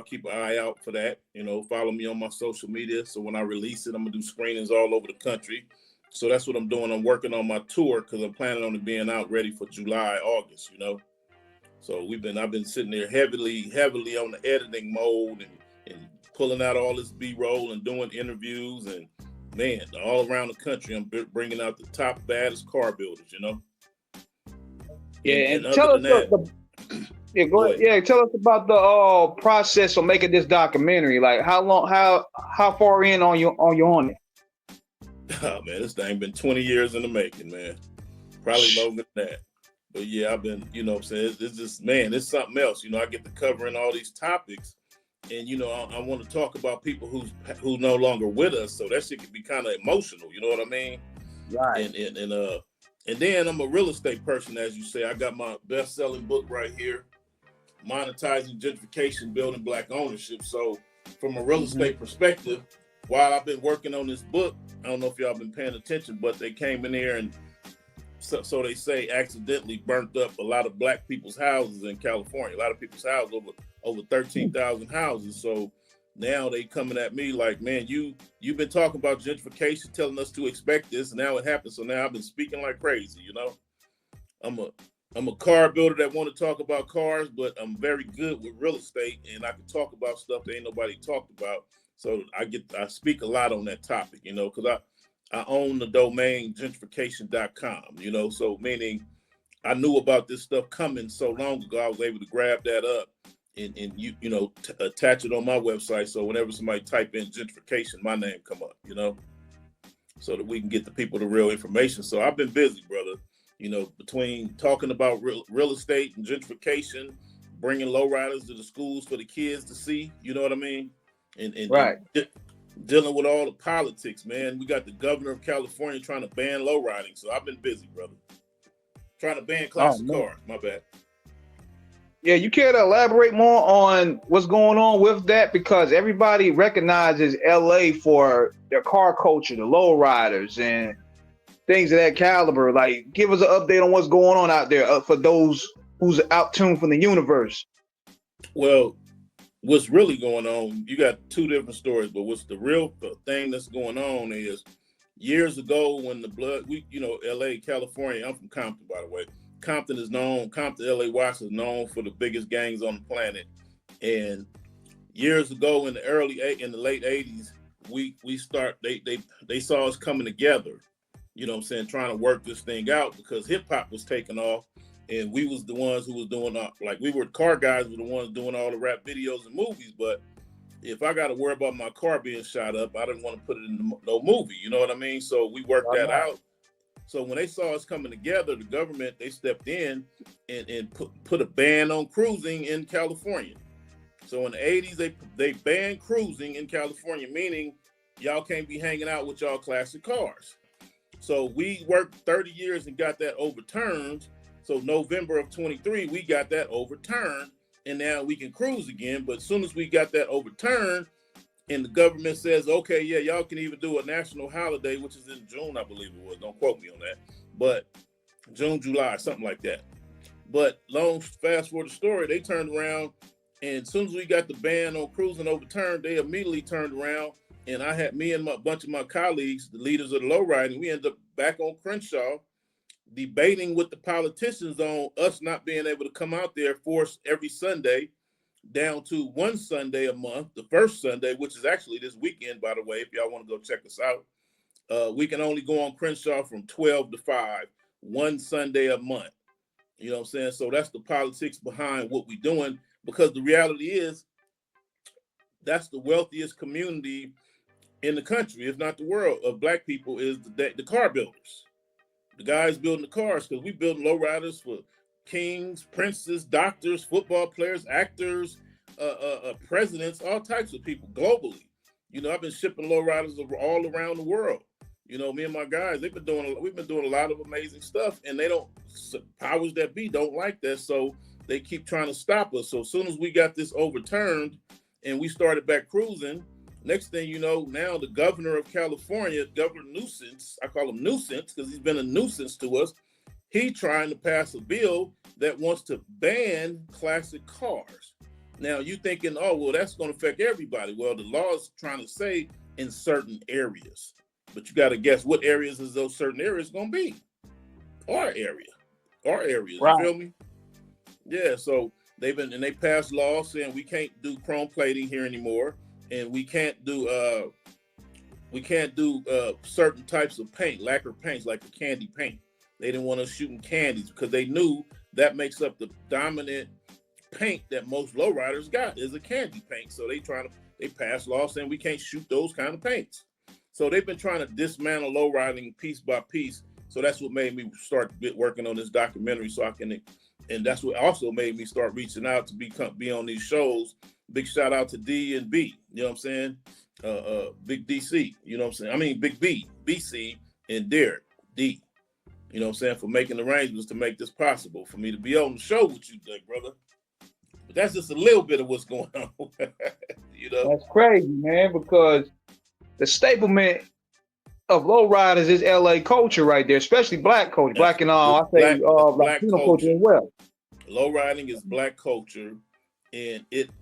keep an eye out for that. Follow me on my social media. So when I release it, I'm gonna do screenings all over the country. So that's what I'm doing. I'm working on my tour because I'm planning on it being out ready for July, August. So I've been sitting there heavily on the editing mode and pulling out all this B-roll and doing interviews and man, all around the country, I'm bringing out the top baddest car builders. Yeah, And and tell other us than that, yeah, go ahead. Yeah, tell us about the process of making this documentary. Like how far in on it? Oh man, this thing been 20 years in the making, man. Probably longer than that. But yeah, I've been, what I'm saying, it's just, man, it's something else. I get to covering all these topics, and I want to talk about people who's no longer with us, so that shit can be kind of emotional. You know what I mean? Right. And then I'm a real estate person, as you say. I got my best-selling book right here, Monetizing Gentrification, Building Black Ownership. So from a real estate perspective, while I've been working on this book, I don't know if y'all been paying attention, but they came in here and so they say accidentally burnt up a lot of black people's houses in California. A lot of people's houses, over 13,000 houses. So now they coming at me like, man, you've been talking about gentrification, telling us to expect this, and now it happened. So now I've been speaking like crazy. I'm a car builder that want to talk about cars, but I'm very good with real estate, and I can talk about stuff that ain't nobody talked about. So I speak a lot on that topic, because I own the domain gentrification.com, so meaning I knew about this stuff coming so long ago, I was able to grab that up and attach it on my website. So whenever somebody type in gentrification, my name come up, so that we can get the people the real information. So I've been busy, brother, between talking about real estate and gentrification, bringing lowriders to the schools for the kids to see, you know what I mean? And right. Dealing with all the politics, man. We got the governor of California trying to ban low riding. So I've been busy, brother. Trying to ban classic cars. My bad. Yeah, you care to elaborate more on what's going on with that? Because everybody recognizes LA for their car culture, the low riders and things of that caliber. Like, give us an update on what's going on out there for those who's out tuned from the universe. Well, what's really going on, you got two different stories, but what's the real thing that's going on is years ago when LA, California, I'm from Compton, by the way. Compton, LA, Washington is known for the biggest gangs on the planet. And years ago in the late 80s, they saw us coming together, trying to work this thing out because hip hop was taking off. And we was the ones who was doing we were car guys, were the ones doing all the rap videos and movies. But if I got to worry about my car being shot up, I didn't want to put it in no movie. You know what I mean? So we worked that out. So when they saw us coming together, the government, they stepped in and put a ban on cruising in California. So in the 80s, they banned cruising in California, meaning y'all can't be hanging out with y'all classic cars. So we worked 30 years and got that overturned. So November of 23, we got that overturned, and now we can cruise again. But as soon as we got that overturned, and the government says, okay, yeah, y'all can even do a national holiday, which is in June, I believe it was. Don't quote me on that. But June, July, something like that. But fast forward the story, they turned around, and as soon as we got the ban on cruising overturned, they immediately turned around, and I had me and a bunch of my colleagues, the leaders of the lowriding, we ended up back on Crenshaw, debating with the politicians on us not being able to come out there forced every Sunday down to one Sunday a month, the first Sunday, which is actually this weekend, by the way, if y'all want to go check us out. We can only go on Crenshaw from 12 to 5, one Sunday a month. You know what I'm saying? So that's the politics behind what we're doing, because the reality is that's the wealthiest community in the country, if not the world, of black people, is the car builders. The guys building the cars, because we building lowriders for kings, princes, doctors, football players, actors, presidents, all types of people globally. I've been shipping lowriders all around the world. Me and my guys, we've been doing a lot of amazing stuff, and powers that be don't like that, so they keep trying to stop us. So as soon as we got this overturned and we started back cruising, next thing you know, now the governor of California, Governor Newsome, I call him Nuisance because he's been a nuisance to us. He trying to pass a bill that wants to ban classic cars. Now you thinking, oh well, that's going to affect everybody. Well, the law is trying to say in certain areas, but you got to guess what areas is those certain areas going to be? Our areas. Right. You feel me? Yeah. So they passed laws saying we can't do chrome plating here anymore, and we can't do certain types of paint, lacquer paints like the candy paint. They didn't want us shooting candies because they knew that makes up the dominant paint that most lowriders got is a candy paint. So they passed laws saying we can't shoot those kind of paints. So they've been trying to dismantle lowriding piece by piece. So that's what made me start working on this documentary. And that's what also made me start reaching out to be on these shows. Big shout out to D and B. You know what I'm saying? Big DC. You know what I'm saying? I mean Big B, BC, and Derek D. You know what I'm saying? For making arrangements to make this possible for me to be on the show with you today, brother. But that's just a little bit of what's going on. You know? That's crazy, man, because the staplement of lowriders is LA culture right there, especially black culture. Black and all, I say Latino culture as well. Lowriding is black culture, and it